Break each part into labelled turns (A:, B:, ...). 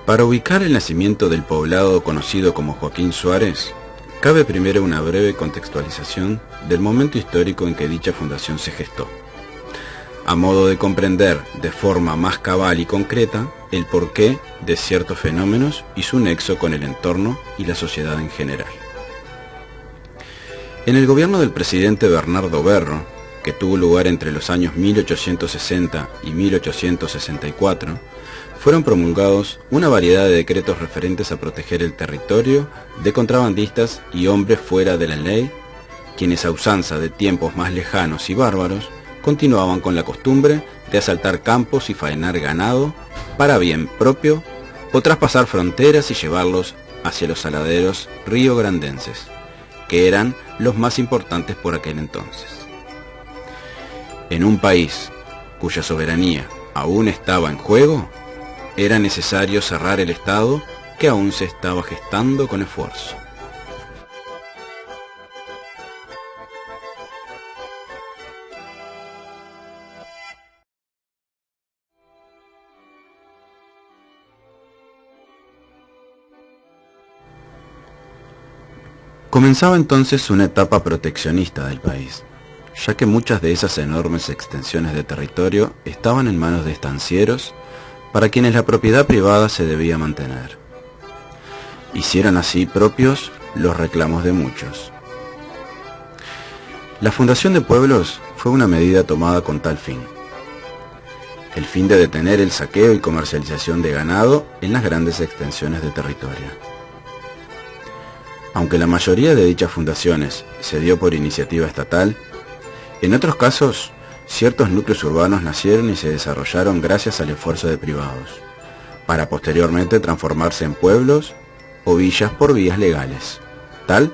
A: Para ubicar el nacimiento del poblado conocido como Joaquín Suárez, cabe primero una breve contextualización del momento histórico en que dicha fundación se gestó, a modo de comprender de forma más cabal y concreta el porqué de ciertos fenómenos y su nexo con el entorno y la sociedad en general. En el gobierno del presidente Bernardo Berro, que tuvo lugar entre los años 1860 y 1864, fueron promulgados una variedad de decretos referentes a proteger el territorio de contrabandistas y hombres fuera de la ley, quienes a usanza de tiempos más lejanos y bárbaros, continuaban con la costumbre de asaltar campos y faenar ganado para bien propio o traspasar fronteras y llevarlos hacia los saladeros riograndenses, que eran los más importantes por aquel entonces. En un país cuya soberanía aún estaba en juego, era necesario cerrar el Estado que aún se estaba gestando con esfuerzo. Comenzaba entonces una etapa proteccionista del país, ya que muchas de esas enormes extensiones de territorio estaban en manos de estancieros, para quienes la propiedad privada se debía mantener. Hicieron así propios los reclamos de muchos. La fundación de pueblos fue una medida tomada con tal fin: el fin de detener el saqueo y comercialización de ganado en las grandes extensiones de territorio. Aunque la mayoría de dichas fundaciones se dio por iniciativa estatal, en otros casos, ciertos núcleos urbanos nacieron y se desarrollaron gracias al esfuerzo de privados, para posteriormente transformarse en pueblos o villas por vías legales, tal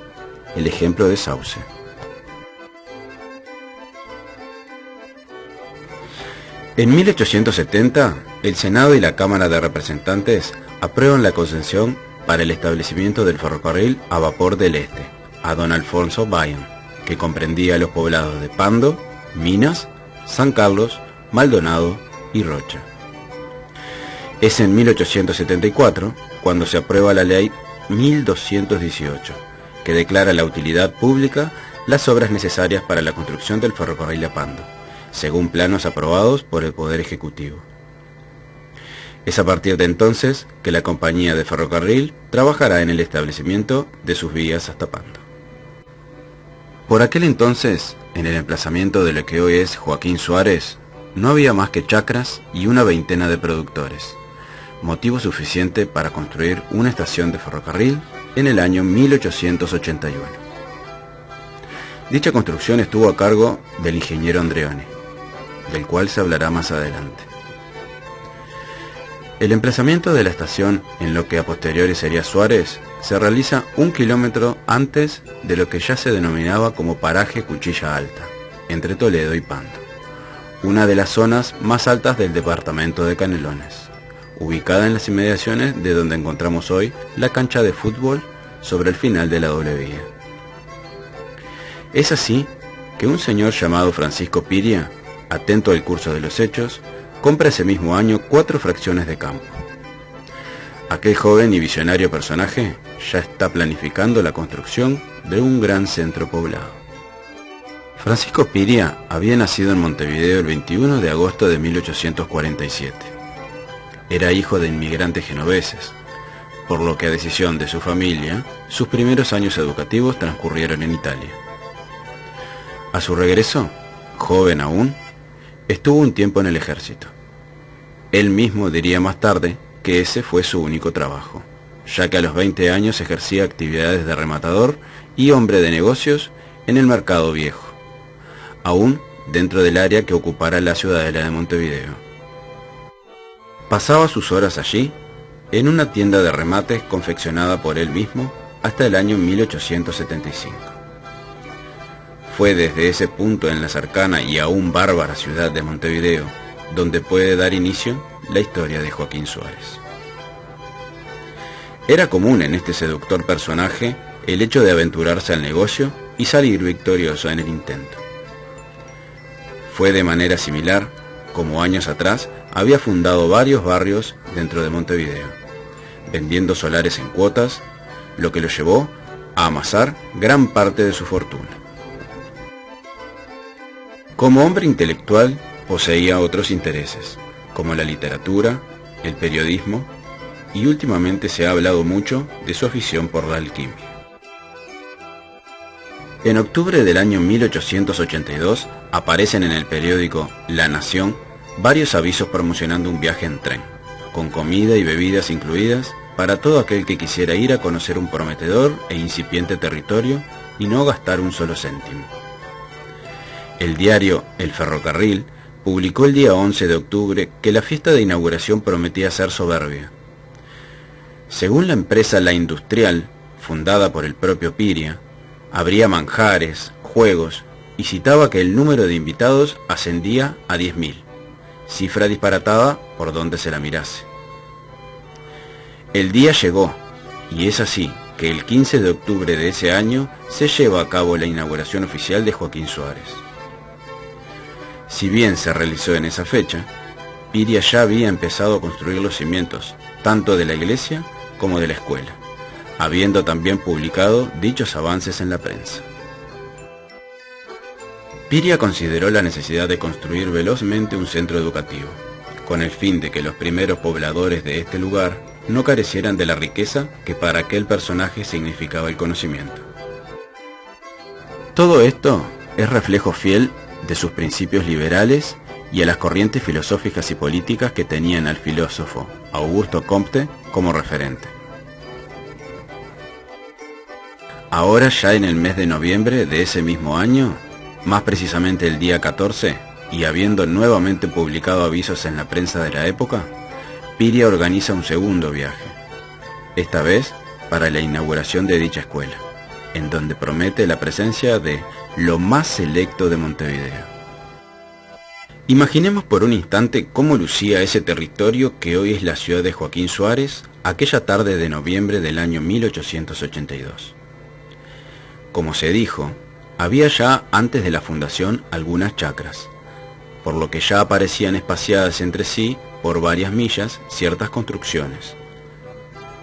A: el ejemplo de Sauce. En 1870, el Senado y la Cámara de Representantes aprueban la concesión para el establecimiento del ferrocarril a vapor del Este, a don Alfonso Bayen, que comprendía los poblados de Pando, Minas, San Carlos, Maldonado y Rocha. Es en 1874 cuando se aprueba la ley 1218, que declara la utilidad pública las obras necesarias para la construcción del ferrocarril a Pando, según planos aprobados por el Poder Ejecutivo. Es a partir de entonces que la compañía de ferrocarril trabajará en el establecimiento de sus vías hasta Pando. Por aquel entonces, en el emplazamiento de lo que hoy es Joaquín Suárez, no había más que chacras y una veintena de productores, motivo suficiente para construir una estación de ferrocarril en el año 1881. Dicha construcción estuvo a cargo del ingeniero Andreone, del cual se hablará más adelante. El emplazamiento de la estación en lo que a posteriori sería Suárez se realiza 1 kilómetro antes de lo que ya se denominaba como paraje Cuchilla Alta, entre Toledo y Pando, una de las zonas más altas del departamento de Canelones, ubicada en las inmediaciones de donde encontramos hoy la cancha de fútbol sobre el final de la doble vía. Es así que un señor llamado Francisco Piria, atento al curso de los hechos, compra ese mismo año 4 fracciones de campo. Aquel joven y visionario personaje ya está planificando la construcción de un gran centro poblado. Francisco Piria había nacido en Montevideo el 21 de agosto de 1847. Era hijo de inmigrantes genoveses, por lo que a decisión de su familia, sus primeros años educativos transcurrieron en Italia. A su regreso, joven aún, estuvo un tiempo en el ejército. Él mismo diría más tarde que ese fue su único trabajo, ya que a los 20 años ejercía actividades de rematador y hombre de negocios en el Mercado Viejo, aún dentro del área que ocupara la ciudadela de Montevideo. Pasaba sus horas allí, en una tienda de remates confeccionada por él mismo, hasta el año 1875. Fue desde ese punto en la cercana y aún bárbara ciudad de Montevideo donde puede dar inicio la historia de Joaquín Suárez. Era común en este seductor personaje el hecho de aventurarse al negocio y salir victorioso en el intento. Fue de manera similar como años atrás había fundado varios barrios dentro de Montevideo, vendiendo solares en cuotas, lo que lo llevó a amasar gran parte de su fortuna. Como hombre intelectual, poseía otros intereses, como la literatura, el periodismo, y últimamente se ha hablado mucho de su afición por la alquimia. En octubre del año 1882 aparecen en el periódico La Nación varios avisos promocionando un viaje en tren, con comida y bebidas incluidas, para todo aquel que quisiera ir a conocer un prometedor e incipiente territorio y no gastar un solo céntimo. El diario El Ferrocarril publicó el día 11 de octubre que la fiesta de inauguración prometía ser soberbia. Según la empresa La Industrial, fundada por el propio Piria, habría manjares, juegos, y citaba que el número de invitados ascendía a 10.000, cifra disparatada por donde se la mirase. El día llegó, y es así que el 15 de octubre de ese año se lleva a cabo la inauguración oficial de Joaquín Suárez. Si bien se realizó en esa fecha, Piria ya había empezado a construir los cimientos, tanto de la iglesia como de la escuela, habiendo también publicado dichos avances en la prensa. Piria consideró la necesidad de construir velozmente un centro educativo, con el fin de que los primeros pobladores de este lugar no carecieran de la riqueza que para aquel personaje significaba el conocimiento. Todo esto es reflejo fiel de sus principios liberales y a las corrientes filosóficas y políticas que tenían al filósofo Augusto Comte como referente. Ahora, ya en el mes de noviembre de ese mismo año, más precisamente el día 14, y habiendo nuevamente publicado avisos en la prensa de la época, Piria organiza un segundo viaje, esta vez para la inauguración de dicha escuela, en donde promete la presencia de lo más selecto de Montevideo. Imaginemos por un instante cómo lucía ese territorio que hoy es la ciudad de Joaquín Suárez aquella tarde de noviembre del año 1882. Como se dijo, había ya antes de la fundación algunas chacras, por lo que ya aparecían espaciadas entre sí por varias millas ciertas construcciones.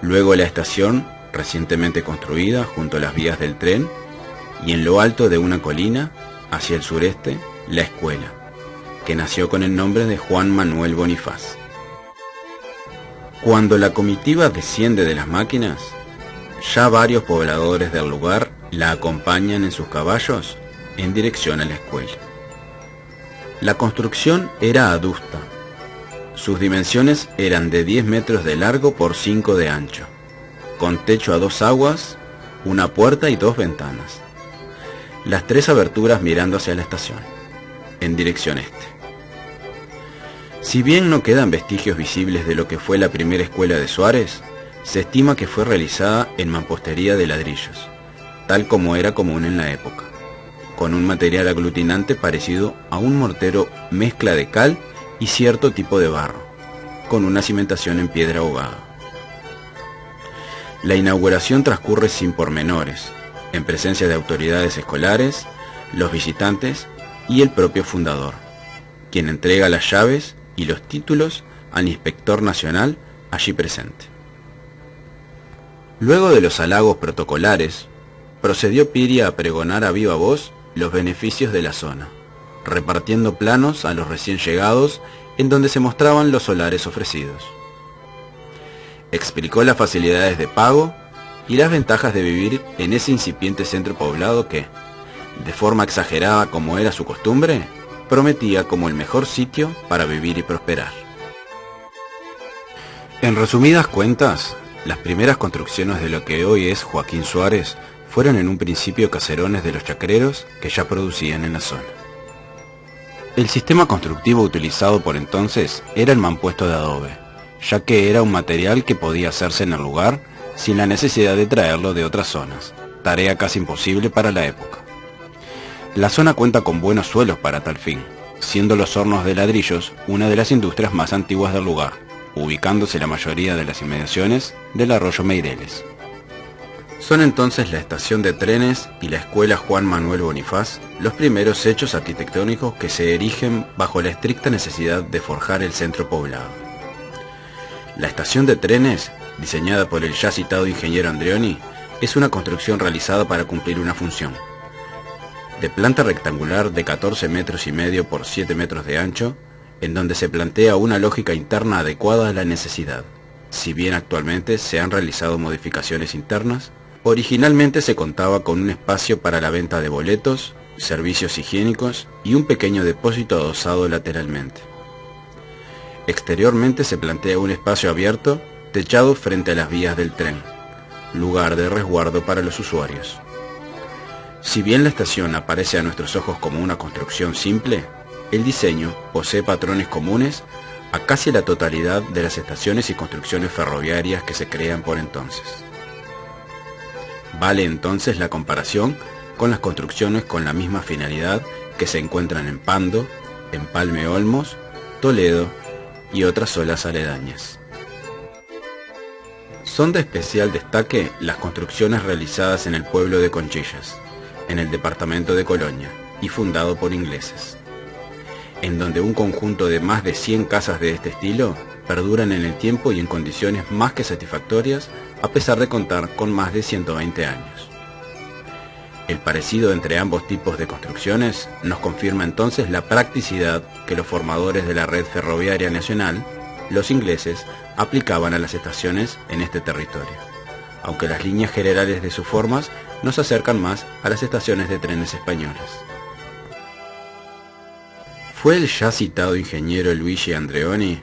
A: Luego la estación, recientemente construida junto a las vías del tren, y en lo alto de una colina, hacia el sureste, la escuela, que nació con el nombre de Juan Manuel Bonifaz. Cuando la comitiva desciende de las máquinas, ya varios pobladores del lugar la acompañan en sus caballos en dirección a la escuela. La construcción era adusta. Sus dimensiones eran de 10 metros de largo por 5 de ancho, con techo a 2 aguas, una puerta y 2 ventanas. Las 3 aberturas mirando hacia la estación, en dirección este. Si bien no quedan vestigios visibles de lo que fue la primera escuela de Suárez, se estima que fue realizada en mampostería de ladrillos, tal como era común en la época, con un material aglutinante parecido a un mortero mezcla de cal y cierto tipo de barro, con una cimentación en piedra ahogada. La inauguración transcurre sin pormenores, en presencia de autoridades escolares, los visitantes y el propio fundador, quien entrega las llaves y los títulos al inspector nacional allí presente. Luego de los halagos protocolares, procedió Piria a pregonar a viva voz los beneficios de la zona, repartiendo planos a los recién llegados en donde se mostraban los solares ofrecidos. Explicó las facilidades de pago y las ventajas de vivir en ese incipiente centro poblado que, de forma exagerada como era su costumbre, prometía como el mejor sitio para vivir y prosperar. En resumidas cuentas, las primeras construcciones de lo que hoy es Joaquín Suárez fueron en un principio caserones de los chacreros que ya producían en la zona. El sistema constructivo utilizado por entonces era el mampuesto de adobe, ya que era un material que podía hacerse en el lugar sin la necesidad de traerlo de otras zonas, tarea casi imposible para la época. La zona cuenta con buenos suelos para tal fin, siendo los hornos de ladrillos una de las industrias más antiguas del lugar, ubicándose la mayoría de las inmediaciones del arroyo Meireles. Son entonces la estación de trenes y la escuela Juan Manuel Bonifaz los primeros hechos arquitectónicos que se erigen bajo la estricta necesidad de forjar el centro poblado. La estación de trenes diseñada por el ya citado ingeniero Andreoni, es una construcción realizada para cumplir una función. De planta rectangular de 14 metros y medio por 7 metros de ancho, en donde se plantea una lógica interna adecuada a la necesidad. Si bien actualmente se han realizado modificaciones internas, originalmente se contaba con un espacio para la venta de boletos, servicios higiénicos y un pequeño depósito adosado lateralmente. Exteriormente se plantea un espacio abierto, techado frente a las vías del tren, lugar de resguardo para los usuarios. Si bien la estación aparece a nuestros ojos como una construcción simple, el diseño posee patrones comunes a casi la totalidad de las estaciones y construcciones ferroviarias que se crean por entonces. Vale entonces la comparación con las construcciones con la misma finalidad que se encuentran en Pando, Empalme Olmos, Toledo y otras zonas aledañas. Son de especial destaque las construcciones realizadas en el pueblo de Conchillas, en el departamento de Colonia, y fundado por ingleses, en donde un conjunto de más de 100 casas de este estilo perduran en el tiempo y en condiciones más que satisfactorias, a pesar de contar con más de 120 años. El parecido entre ambos tipos de construcciones nos confirma entonces la practicidad que los formadores de la red ferroviaria nacional, los ingleses, aplicaban a las estaciones en este territorio, aunque las líneas generales de sus formas nos acercan más a las estaciones de trenes españolas. Fue el ya citado ingeniero Luigi Andreoni,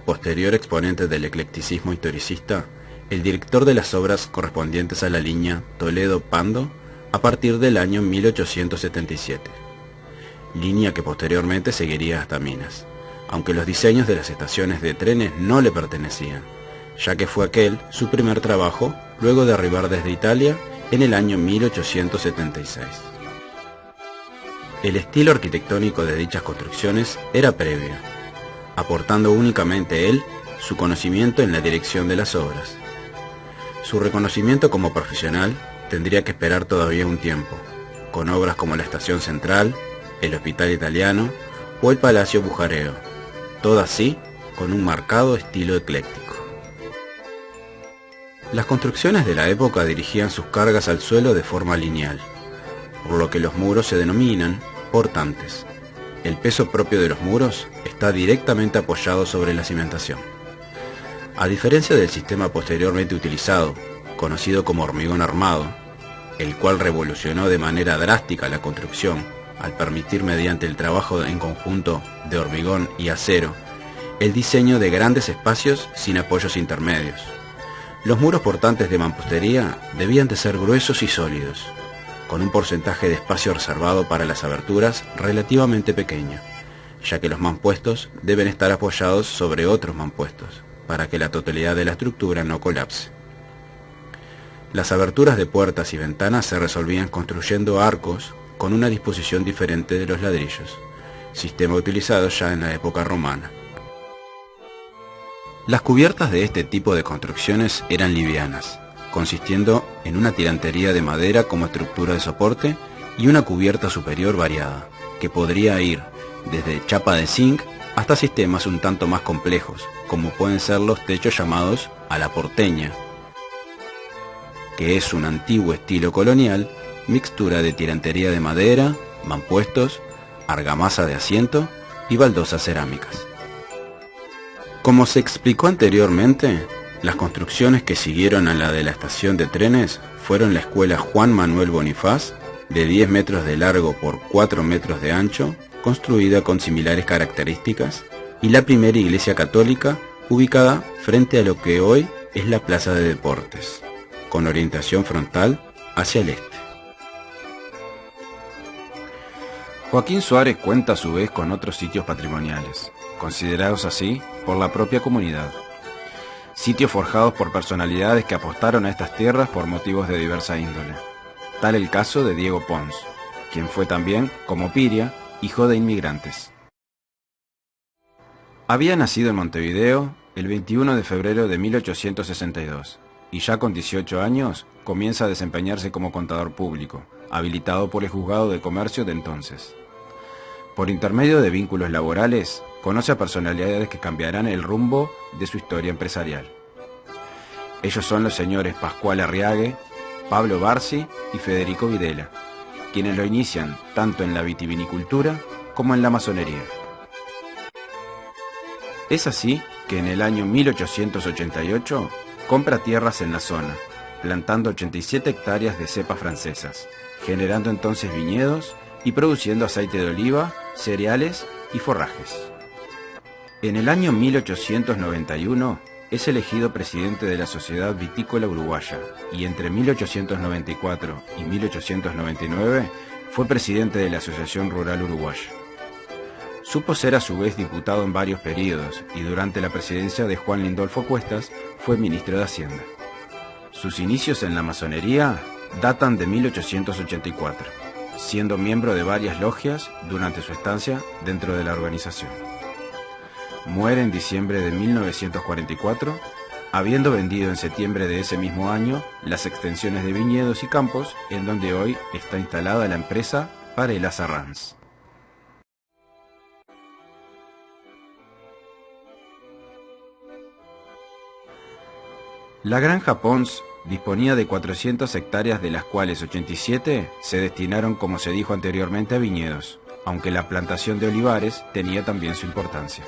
A: posterior exponente del eclecticismo historicista, el director de las obras correspondientes a la línea Toledo-Pando a partir del año 1877, línea que posteriormente seguiría hasta Minas, aunque los diseños de las estaciones de trenes no le pertenecían, ya que fue aquel su primer trabajo luego de arribar desde Italia en el año 1876. El estilo arquitectónico de dichas construcciones era previo, aportando únicamente él su conocimiento en la dirección de las obras. Su reconocimiento como profesional tendría que esperar todavía un tiempo, con obras como la Estación Central, el Hospital Italiano o el Palacio Bujareo, todas sí con un marcado estilo ecléctico. Las construcciones de la época dirigían sus cargas al suelo de forma lineal, por lo que los muros se denominan portantes. El peso propio de los muros está directamente apoyado sobre la cimentación. A diferencia del sistema posteriormente utilizado, conocido como hormigón armado, el cual revolucionó de manera drástica la construcción al permitir mediante el trabajo en conjunto de hormigón y acero el diseño de grandes espacios sin apoyos intermedios. Los muros portantes de mampostería debían de ser gruesos y sólidos, con un porcentaje de espacio reservado para las aberturas relativamente pequeño, ya que los mampuestos deben estar apoyados sobre otros mampuestos, para que la totalidad de la estructura no colapse. Las aberturas de puertas y ventanas se resolvían construyendo arcos con una disposición diferente de los ladrillos, sistema utilizado ya en la época romana. Las cubiertas de este tipo de construcciones eran livianas, consistiendo en una tirantería de madera como estructura de soporte y una cubierta superior variada, que podría ir desde chapa de zinc hasta sistemas un tanto más complejos, como pueden ser los techos llamados a la porteña, que es un antiguo estilo colonial, mixtura de tirantería de madera, mampuestos, argamasa de asiento y baldosas cerámicas. Como se explicó anteriormente, las construcciones que siguieron a la de la estación de trenes fueron la escuela Juan Manuel Bonifaz, de 10 metros de largo por 4 metros de ancho, construida con similares características, y la primera iglesia católica, ubicada frente a lo que hoy es la Plaza de Deportes, con orientación frontal hacia el este. Joaquín Suárez cuenta a su vez con otros sitios patrimoniales, considerados así por la propia comunidad. Sitios forjados por personalidades que apostaron a estas tierras por motivos de diversa índole. Tal el caso de Diego Pons, quien fue también, como Piria, hijo de inmigrantes. Había nacido en Montevideo el 21 de febrero de 1862, y ya con 18 años comienza a desempeñarse como contador público, habilitado por el Juzgado de Comercio de entonces. Por intermedio de vínculos laborales, conoce a personalidades que cambiarán el rumbo de su historia empresarial. Ellos son los señores Pascual Arriague, Pablo Barsi y Federico Videla, quienes lo inician tanto en la vitivinicultura como en la masonería. Es así que en el año 1888 compra tierras en la zona, plantando 87 hectáreas de cepas francesas, generando entonces viñedos y produciendo aceite de oliva, cereales y forrajes. En el año 1891 es elegido presidente de la Sociedad Vitícola Uruguaya y entre 1894 y 1899 fue presidente de la Asociación Rural Uruguaya. Supo ser a su vez diputado en varios periodos y durante la presidencia de Juan Lindolfo Cuestas fue ministro de Hacienda. Sus inicios en la masonería datan de 1884, siendo miembro de varias logias durante su estancia dentro de la organización. Muere en diciembre de 1944, habiendo vendido en septiembre de ese mismo año las extensiones de viñedos y campos en donde hoy está instalada la empresa Parelasa Ranz. La granja Pons disponía de 400 hectáreas, de las cuales 87 se destinaron, como se dijo anteriormente, a viñedos, aunque la plantación de olivares tenía también su importancia.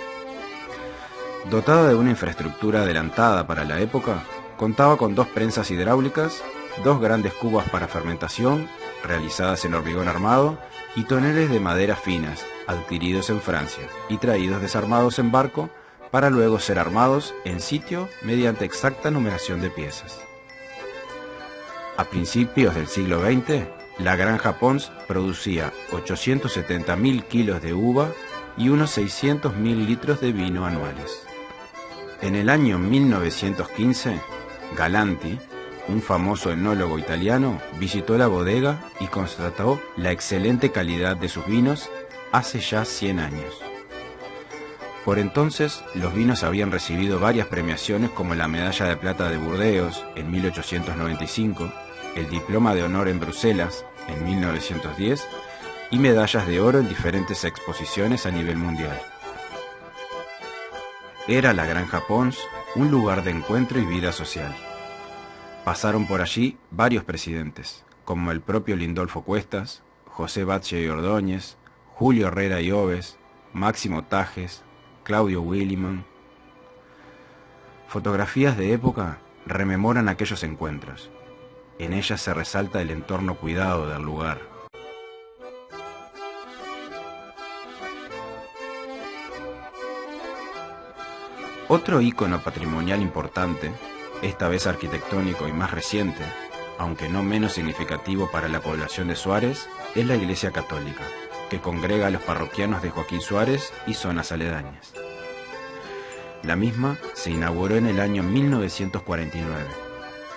A: Dotada de una infraestructura adelantada para la época, contaba con 2 prensas hidráulicas, 2 grandes cubas para fermentación, realizadas en hormigón armado, y toneles de maderas finas, adquiridos en Francia y traídos desarmados en barco, para luego ser armados en sitio mediante exacta numeración de piezas. A principios del siglo XX, la granja Pons producía 870.000 kilos de uva y unos 600.000 litros de vino anuales. En el año 1915, Galanti, un famoso enólogo italiano, visitó la bodega y constató la excelente calidad de sus vinos hace ya 100 años. Por entonces, los vinos habían recibido varias premiaciones, como la Medalla de Plata de Burdeos en 1895, el Diploma de Honor en Bruselas en 1910 y medallas de oro en diferentes exposiciones a nivel mundial. Era la granja Pons un lugar de encuentro y vida social. Pasaron por allí varios presidentes, como el propio Lindolfo Cuestas, José Batlle y Ordóñez, Julio Herrera y Oves, Máximo Tajes, Claudio Williman. Fotografías de época rememoran aquellos encuentros. En ellas se resalta el entorno cuidado del lugar. Otro ícono patrimonial importante, esta vez arquitectónico y más reciente, aunque no menos significativo para la población de Suárez, es la Iglesia Católica, que congrega a los parroquianos de Joaquín Suárez y zonas aledañas. La misma se inauguró en el año 1949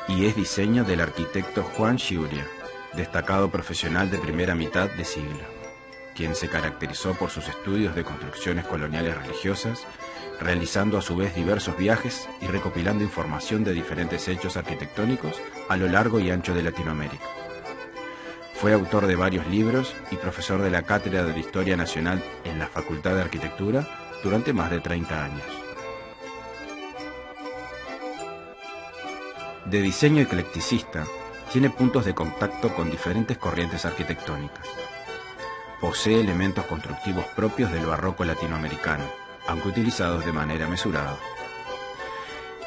A: y es diseño del arquitecto Juan Sciuria, destacado profesional de primera mitad de siglo, quien se caracterizó por sus estudios de construcciones coloniales religiosas, realizando a su vez diversos viajes y recopilando información de diferentes hechos arquitectónicos a lo largo y ancho de Latinoamérica. Fue autor de varios libros y profesor de la Cátedra de Historia Nacional en la Facultad de Arquitectura durante más de 30 años. De diseño eclecticista, tiene puntos de contacto con diferentes corrientes arquitectónicas. Posee elementos constructivos propios del barroco latinoamericano, aunque utilizados de manera mesurada.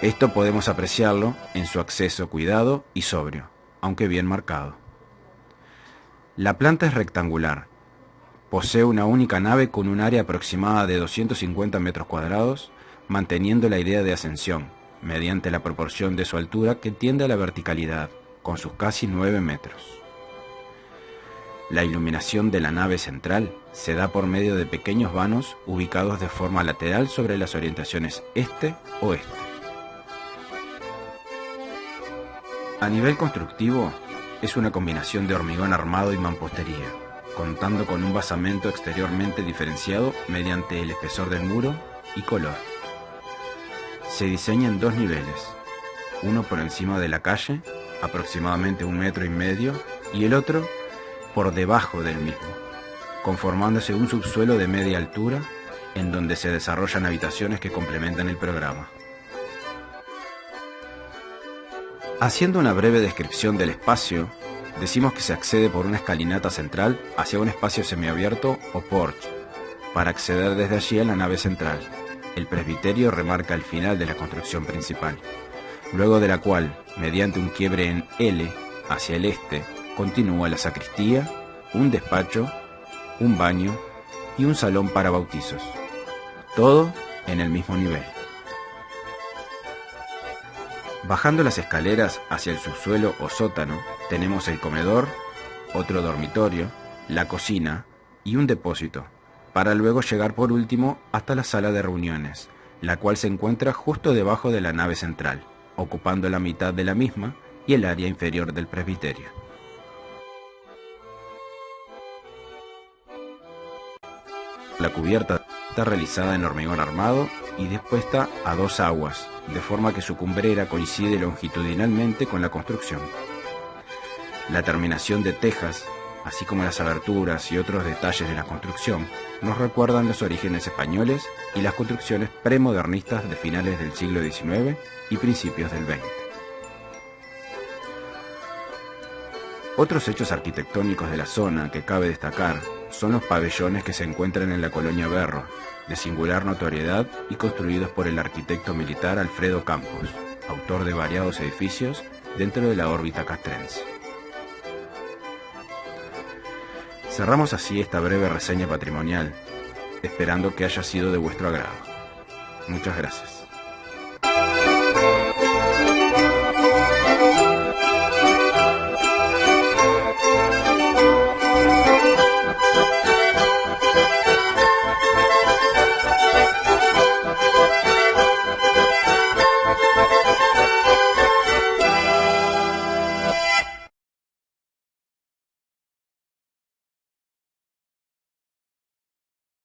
A: Esto podemos apreciarlo en su acceso cuidado y sobrio, aunque bien marcado. La planta es rectangular. Posee una única nave con un área aproximada de 250 metros cuadrados, manteniendo la idea de ascensión, mediante la proporción de su altura que tiende a la verticalidad, con sus casi 9 metros. La iluminación de la nave central se da por medio de pequeños vanos ubicados de forma lateral sobre las orientaciones este-oeste. A nivel constructivo, es una combinación de hormigón armado y mampostería, contando con un basamento exteriormente diferenciado mediante el espesor del muro y color. Se diseña en 2 niveles, uno por encima de la calle, aproximadamente 1,5 metros, y el otro por debajo del mismo, conformándose un subsuelo de media altura en donde se desarrollan habitaciones que complementan el programa. Haciendo una breve descripción del espacio, decimos que se accede por una escalinata central hacia un espacio semiabierto o porche, para acceder desde allí a la nave central. El presbiterio remarca el final de la construcción principal, luego de la cual, mediante un quiebre en L hacia el este, continúa la sacristía, un despacho, un baño y un salón para bautizos. Todo en el mismo nivel. Bajando las escaleras hacia el subsuelo o sótano, tenemos el comedor, otro dormitorio, la cocina y un depósito, para luego llegar por último hasta la sala de reuniones, la cual se encuentra justo debajo de la nave central, ocupando la mitad de la misma y el área inferior del presbiterio. La cubierta está realizada en hormigón armado y dispuesta a dos aguas, de forma que su cumbrera coincide longitudinalmente con la construcción. La terminación de tejas, así como las aberturas y otros detalles de la construcción, nos recuerdan los orígenes españoles y las construcciones premodernistas de finales del siglo XIX y principios del XX. Otros hechos arquitectónicos de la zona que cabe destacar son los pabellones que se encuentran en la colonia Berro, de singular notoriedad y construidos por el arquitecto militar Alfredo Campos, autor de variados edificios dentro de la órbita castrense. Cerramos así esta breve reseña patrimonial, esperando que haya sido de vuestro agrado. Muchas gracias.